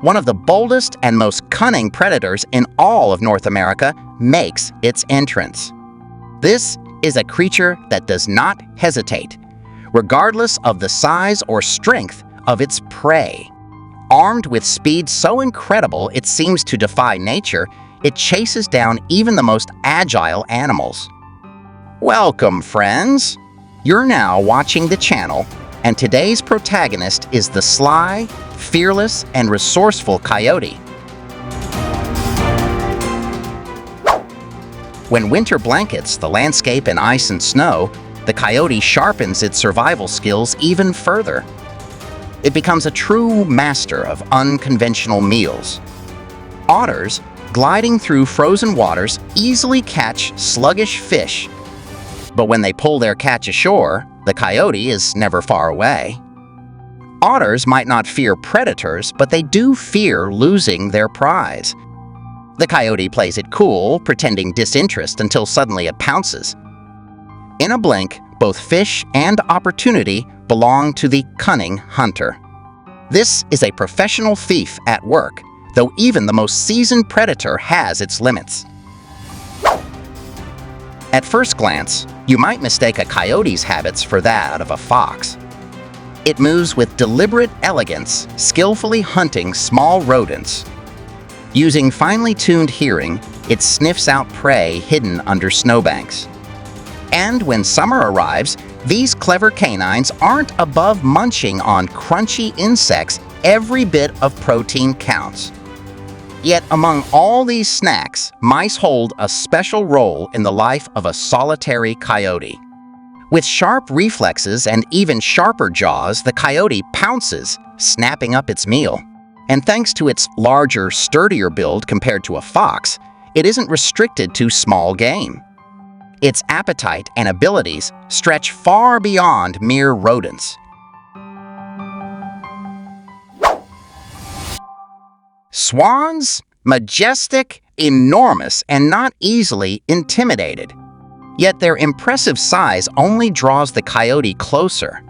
one of the boldest and most cunning predators in all of North America, makes its entrance. This is a creature that does not hesitate, regardless of the size or strength of its prey. Armed with speed so incredible it seems to defy nature, it chases down even the most agile animals. Welcome, friends! You're now watching the channel, and today's protagonist is the sly, fearless, and resourceful coyote. When winter blankets the landscape in ice and snow, the coyote sharpens its survival skills even further. It becomes a true master of unconventional meals. Otters, gliding through frozen waters, easily catch sluggish fish. But when they pull their catch ashore, the coyote is never far away. Otters might not fear predators, but they do fear losing their prize. The coyote plays it cool, pretending disinterest until suddenly it pounces. In a blink, both fish and opportunity belong to the cunning hunter. This is a professional thief at work, though even the most seasoned predator has its limits. At first glance, you might mistake a coyote's habits for that of a fox. It moves with deliberate elegance, skillfully hunting small rodents. Using finely tuned hearing, it sniffs out prey hidden under snowbanks. And when summer arrives, these clever canines aren't above munching on crunchy insects. Every bit of protein counts. Yet among all these snacks, mice hold a special role in the life of a solitary coyote. With sharp reflexes and even sharper jaws, the coyote pounces, snapping up its meal. And thanks to its larger, sturdier build compared to a fox, it isn't restricted to small game. Its appetite and abilities stretch far beyond mere rodents. Swans? Majestic, enormous, and not easily intimidated. Yet their impressive size only draws the coyote closer.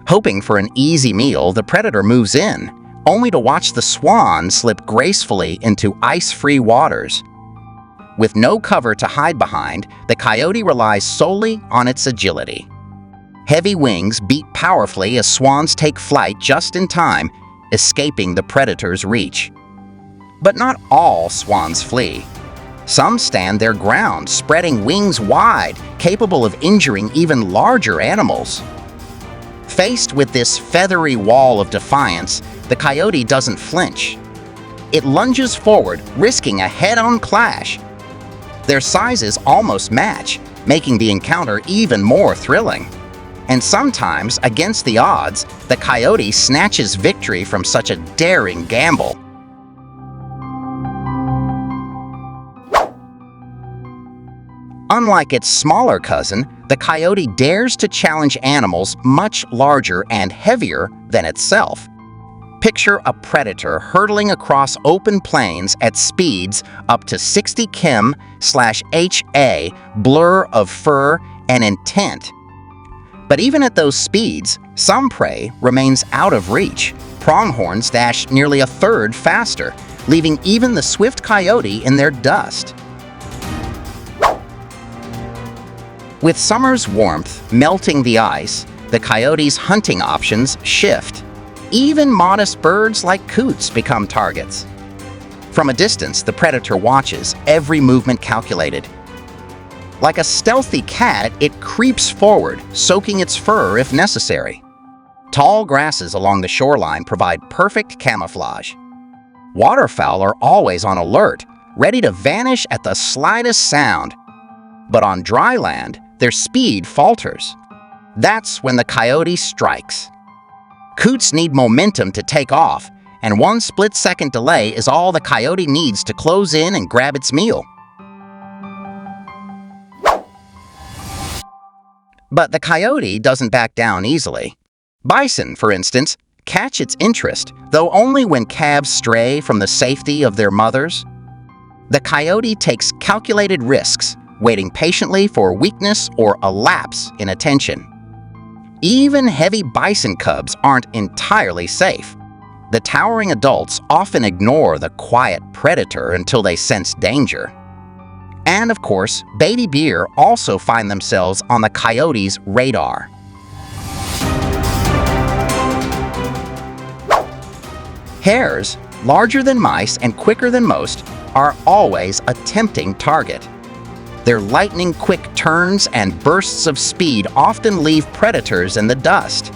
Hoping for an easy meal, the predator moves in, only to watch the swan slip gracefully into ice-free waters. With no cover to hide behind, the coyote relies solely on its agility. Heavy wings beat powerfully as swans take flight just in time, escaping the predator's reach. But not all swans flee. Some stand their ground, spreading wings wide, capable of injuring even larger animals. Faced with this feathery wall of defiance, the coyote doesn't flinch. It lunges forward, risking a head-on clash. Their sizes almost match, making the encounter even more thrilling. And sometimes, against the odds, the coyote snatches victory from such a daring gamble. Unlike its smaller cousin, the coyote dares to challenge animals much larger and heavier than itself. Picture a predator hurtling across open plains at speeds up to 60 km/h, blur of fur and intent. But even at those speeds, some prey remains out of reach. Pronghorns dash nearly a third faster, leaving even the swift coyote in their dust. With summer's warmth melting the ice, the coyote's hunting options shift. Even modest birds like coots become targets. From a distance, the predator watches, every movement calculated. Like a stealthy cat, it creeps forward, soaking its fur if necessary. Tall grasses along the shoreline provide perfect camouflage. Waterfowl are always on alert, ready to vanish at the slightest sound. But on dry land, their speed falters. That's when the coyote strikes. Coots need momentum to take off, and one split-second delay is all the coyote needs to close in and grab its meal. But the coyote doesn't back down easily. Bison, for instance, catch its interest, though only when calves stray from the safety of their mothers. The coyote takes calculated risks, waiting patiently for weakness or a lapse in attention. Even heavy bison cubs aren't entirely safe. The towering adults often ignore the quiet predator until they sense danger. And of course, baby deer also find themselves on the coyote's radar. Hares, larger than mice and quicker than most, are always a tempting target. Their lightning-quick turns and bursts of speed often leave predators in the dust.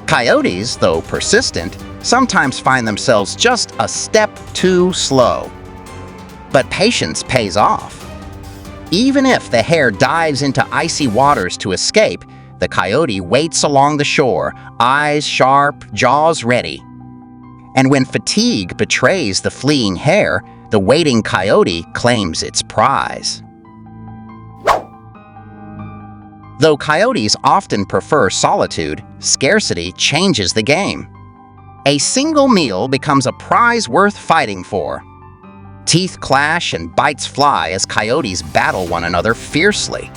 Coyotes, though persistent, sometimes find themselves just a step too slow. But patience pays off. Even if the hare dives into icy waters to escape, the coyote waits along the shore, eyes sharp, jaws ready. And when fatigue betrays the fleeing hare, the waiting coyote claims its prize. Though coyotes often prefer solitude, scarcity changes the game. A single meal becomes a prize worth fighting for. Teeth clash and bites fly as coyotes battle one another fiercely.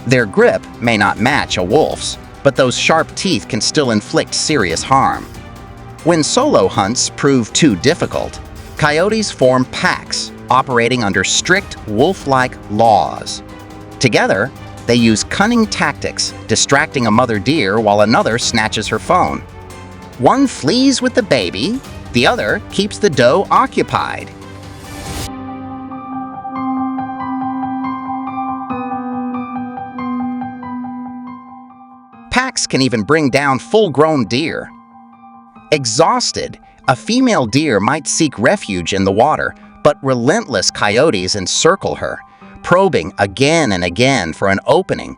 Their grip may not match a wolf's, but those sharp teeth can still inflict serious harm. When solo hunts prove too difficult, coyotes form packs operating under strict wolf-like laws. Together, they use cunning tactics, distracting a mother deer while another snatches her phone. One flees with the baby, the other keeps the doe occupied. Packs can even bring down full-grown deer. Exhausted, a female deer might seek refuge in the water, but relentless coyotes encircle her, probing again and again for an opening.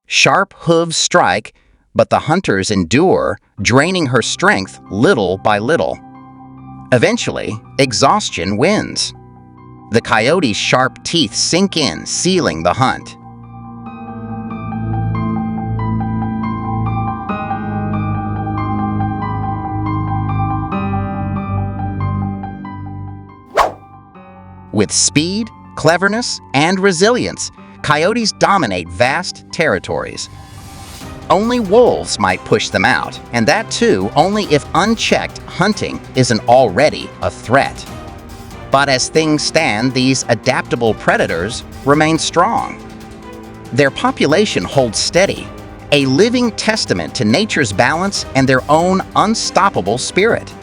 Sharp hooves strike, but the hunters endure, draining her strength little by little. Eventually, exhaustion wins. The coyote's sharp teeth sink in, sealing the hunt. With speed, cleverness, and resilience, coyotes dominate vast territories. Only wolves might push them out, and that too only if unchecked hunting isn't already a threat. But as things stand, these adaptable predators remain strong. Their population holds steady, a living testament to nature's balance and their own unstoppable spirit.